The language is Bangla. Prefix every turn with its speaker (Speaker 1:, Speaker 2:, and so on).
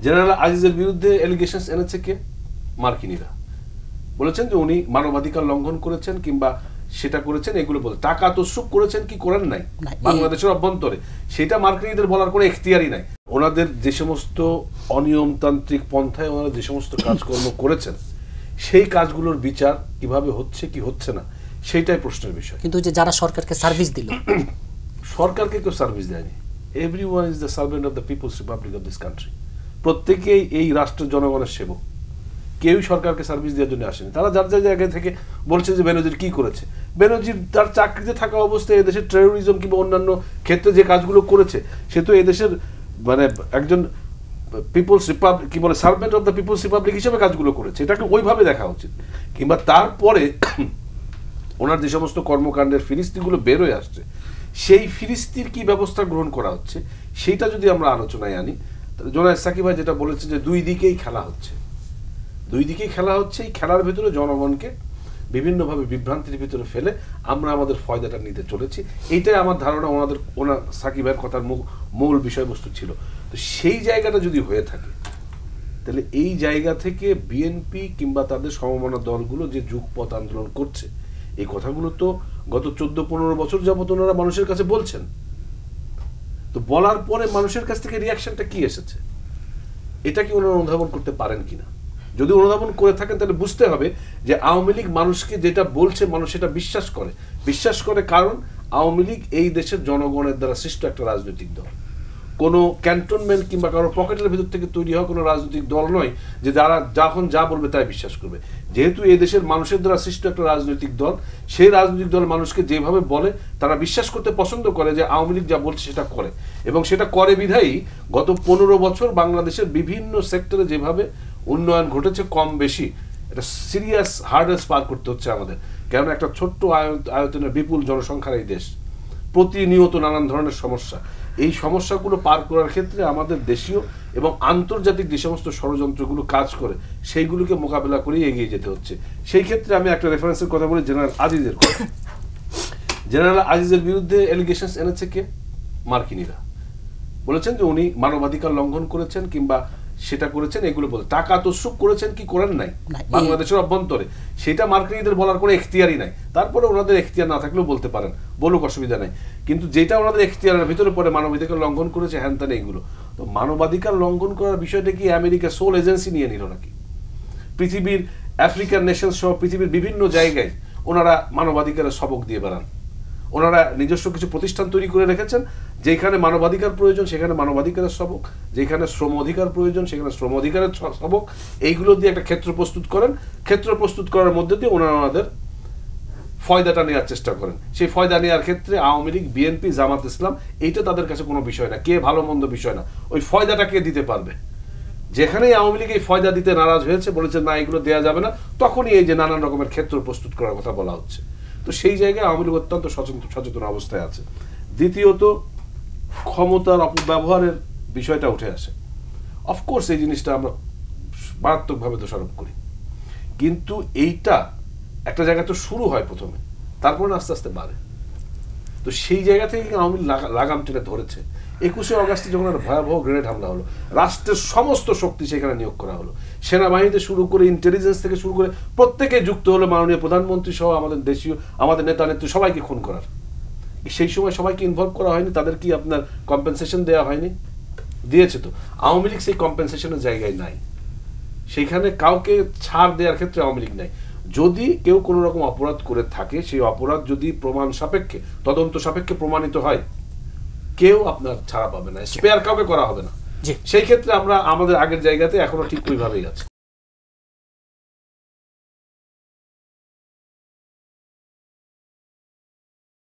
Speaker 1: জেনারেল আজিজের বিরুদ্ধে এলিগেশনস এনেছে কে? মার্কিনীরা বলেছেন যে উনি মানবাধিকার লঙ্ঘন করেছেন কিংবা সেটা করেছেন, এগুলো বলে টাকা তসরুপ করেছেন কি করেন নাই বাংলাদেশের অভ্যন্তরে, সেটা মার্কিনীদের বলার কোনো এখতিয়ারই নাই। ওনাদের যে সমস্ত অনিয়মতান্ত্রিক পন্থায় ওনারা যে সমস্ত কাজকর্ম করেছেন সেই কাজগুলোর বিচার কিভাবে হচ্ছে কি হচ্ছে না সেইটাই প্রশ্নের বিষয়।
Speaker 2: কিন্তু যে যারা সরকারকে সার্ভিস দিল,
Speaker 1: সরকারকে কেউ সার্ভিস দেয়নি। Everyone is the servant of the peoples republic of this country. প্রত্যেকেই এই রাষ্ট্রের জনগণের সেবক, কেউই সরকারকে সার্ভিস দেওয়ার জন্য আসেনি। তারা যার যার জায়গা থেকে বলছে যে বেনজির কি করেছে, বেনজির তার চাকরিতে থাকা অবস্থায় এদেশের টেরোরিজম কিংবা অন্যান্য ক্ষেত্রে যে কাজগুলো করেছে সে তো এদেশের মানে একজন পিপলস রিপাবলিক কি বলে servant of the peoples republic হিসেবে কাজগুলো করেছে, এটাকে ওইভাবে দেখা উচিত। কিংবা তারপরে ওনার যে সমস্ত কর্মকাণ্ডের ফিরিস্তিগুলো বেরোয় আসছে সেই ফিরিস্তির কি ব্যবস্থা গ্রহণ করা হচ্ছে সেইটা যদি আমরা আলোচনায় আনি, তাহলে জোনায়েদ সাকিব ভাই যেটা বলেছে যে দুই দিকেই খেলা হচ্ছে, দুই দিকেই খেলা হচ্ছে। এই খেলার ভেতরে জনগণকে বিভিন্নভাবে বিভ্রান্তির ভিতরে ফেলে আমরা আমাদের ফয়দাটা নিতে চলেছি, এইটাই আমার ধারণা ওনার সাকিবের কথার মূল বিষয়বস্তু ছিল। তো সেই জায়গাটা যদি হয়ে থাকে তাহলে এই জায়গা থেকে বিএনপি কিংবা তাদের সমমনা দলগুলো যে যুগপৎ আন্দোলন করছে এই কথাগুলো তো গত 14-15 বছর যাবত ওনারা মানুষের কাছে বলছেন। তো বলার পরে মানুষের কাছ থেকে রিয়াকশনটা কি এসেছে এটা কি ওনারা অনুধাবন করতে পারেন কিনা? যদি অনুধাবন করে থাকেন তাহলে বুঝতে হবে যে আওয়ামী লীগ মানুষকে যেটা বলছে মানুষ সেটা বিশ্বাস করে কারণ আওয়ামী লীগ এই দেশের জনগণের দ্বারা সৃষ্ট একটা রাজনৈতিক দল, কোনো ক্যান্টনমেন্ট কিংবা কারো পকেটের ভিতর থেকে তৈরি হওয়া কোনো রাজনৈতিক দল নয় যে যারা যখন যা বলবে তাই বিশ্বাস করবে। যেহেতু এই দেশের মানুষের দ্বারা সৃষ্ট একটা রাজনৈতিক দল, সেই রাজনৈতিক দল মানুষকে যেভাবে বলে তারা বিশ্বাস করতে পছন্দ করে যে আওয়ামী লীগ যা বলছে সেটা করে, এবং সেটা করে বিধায়ী গত 15 বছর বাংলাদেশের বিভিন্ন সেক্টরে যেভাবে উন্নয়ন ঘটেছে কম বেশি এটা সিরিয়াস হার্ডেস পার করতে হচ্ছে আমাদের। কেননা একটা ছোট্ট আয়তনের বিপুল জনসংখ্যার এই দেশ, প্রতিনিয়ত নানান ধরনের সমস্যা, এই সমস্যাগুলো পার করার ক্ষেত্রে আমাদের দেশীয় এবং আন্তর্জাতিক যে সমস্ত ষড়যন্ত্রগুলো কাজ করে সেইগুলোকে মোকাবেলা করেই এগিয়ে যেতে হচ্ছে। সেই ক্ষেত্রে আমি একটা রেফারেন্সের কথা বলি, জেনারেল আজিজের কথা। জেনারেল আজিজের বিরুদ্ধে এলিগেশনস এনেছে কে? মার্কিনীরা বলেছেন যে উনি মানবাধিকার লঙ্ঘন করেছেন কিংবা সেটা করেছেন, এগুলো বলে টাকা তসরুপ করেছেন কি করেন নাই বাংলাদেশের অভ্যন্তরে, সেটা মার্কিনীদের বলার কোনো এখতিয়ারই নাই। তারপরে ওনাদের এখতিয়ার না থাকলেও বলতে পারেন, বলুক, অসুবিধা নাই। কিন্তু যেটা ওনাদের এখতিয়ারের ভিতরে পড়ে মানবাধিকার লঙ্ঘন করেছে হ্যান ত্যান এইগুলো, তো মানবাধিকার লঙ্ঘন করার বিষয়টা কি আমেরিকা সোল এজেন্সি নিয়ে নিল নাকি? পৃথিবীর আফ্রিকান নেশন সহ পৃথিবীর বিভিন্ন জায়গায় ওনারা মানবাধিকারের সবক দিয়ে বেড়ান। ওনারা নিজস্ব কিছু প্রতিষ্ঠান তৈরি করে রেখেছেন, যেখানে মানবাধিকার প্রয়োজন সেখানে মানবাধিকারের সবক, যেখানে শ্রম অধিকার প্রয়োজন সেখানে শ্রম অধিকারের সবক, এইগুলো দিয়ে একটা ক্ষেত্র প্রস্তুত করেন। ক্ষেত্র প্রস্তুত করার মধ্যে দিয়ে ওনারা ওনাদের ফয়দাটা নেওয়ার চেষ্টা করেন। সেই ফয়দা নেওয়ার ক্ষেত্রে আওয়ামী লীগ, বিএনপি, জামাত ইসলাম এইটা তাদের কাছে কোনো বিষয় না, কে ভালো মন্দ বিষয় না, ওই ফয়দাটা কে দিতে পারবে। যেখানেই আওয়ামী লীগ এই ফয়দা দিতে নারাজ হয়েছে, বলেছে না এগুলো দেওয়া যাবে না, তখনই এই যে নানান রকমের ক্ষেত্র প্রস্তুত করার কথা বলা হচ্ছে। তো সেই জায়গায় আওয়ামী লীগ অত্যন্ত সচেতন অবস্থায় আছে। দ্বিতীয়ত, ক্ষমতার অপব্যবহারের বিষয়টা উঠে আসে। অফকোর্স এই জিনিসটা আমরা মারাত্মকভাবে দোষারোপ করি, কিন্তু এইটা একটা জায়গা তো শুরু হয় প্রথমে, তারপরে আস্তে আস্তে বাড়ে। তো সেই জায়গা থেকে আওয়ামী লীগ লাগাম টেনে ধরেছে। 21শে অগাস্টে যখন একটা ভয়াবহ গ্রেনেড হামলা হলো, রাষ্ট্রের সমস্ত শক্তি সেখানে নিয়োগ করা হলো, সেনাবাহিনীতে শুরু করে ইন্টেলিজেন্স থেকে শুরু করে প্রত্যেকে যুক্ত হলো মাননীয় প্রধানমন্ত্রী সহ আমাদের দেশীয় আমাদের নেতা নেত্রী সবাইকে খুন করার। সেই সময় সবাইকে ইনভলভ করা হয়নি, তাদের কি আপনার কম্পেনসেশন দেওয়া হয়নি? দিয়েছে তো। আওয়ামী লীগ সেই কম্পেনসেশনের জায়গায় নাই, সেইখানে কাউকে ছাড় দেওয়ার ক্ষেত্রে আওয়ামী লীগ নাই। যদি কেউ কোনো রকম অপরাধ করে থাকে, সেই অপরাধ যদি প্রমাণ সাপেক্ষে তদন্ত সাপেক্ষে প্রমাণিত হয়, কেউ আপনার ছাড়া পাবে না, স্পেয়ার কাউকে করা হবে না। সেই ক্ষেত্রে আমরা আমাদের আগের জায়গাতে এখনো ঠিক ওইভাবেই আছে।